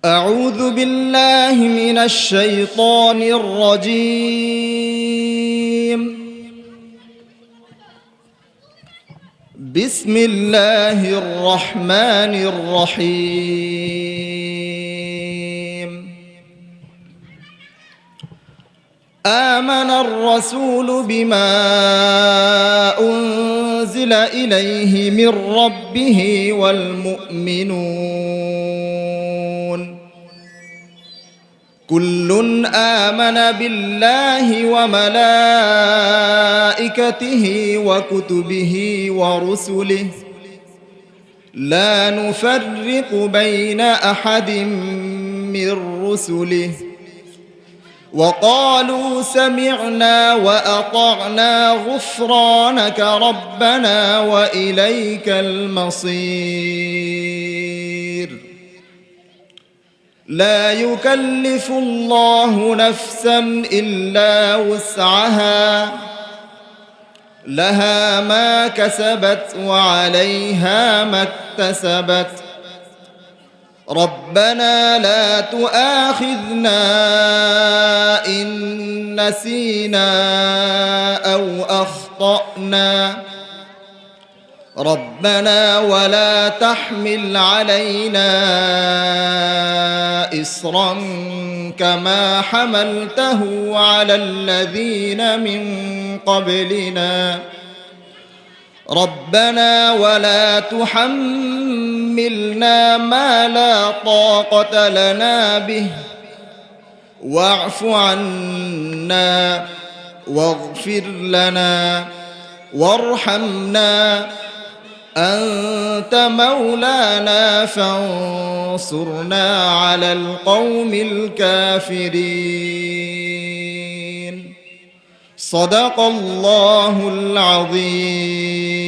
أعوذ بالله من الشيطان الرجيم. بسم الله الرحمن الرحيم. آمن الرسول بما أنزل إليه من ربه والمؤمنون كل آمن بالله وملائكته وكتبه ورسله لا نفرق بين أحد من رسله وقالوا سمعنا وأطعنا غفرانك ربنا وإليك المصير. لا يكلف الله نفسا إلا وسعها لها ما كسبت وعليها ما اكتسبت ربنا لا تؤاخذنا إن نسينا أو أخطأنا ربنا ولا تحمل علينا إصرا كما حملته على الذين من قبلنا ربنا ولا تحملنا ما لا طاقة لنا به واعف عنا واغفر لنا وارحمنا أنت مولانا فانصرنا على القوم الكافرين. صدق الله العظيم.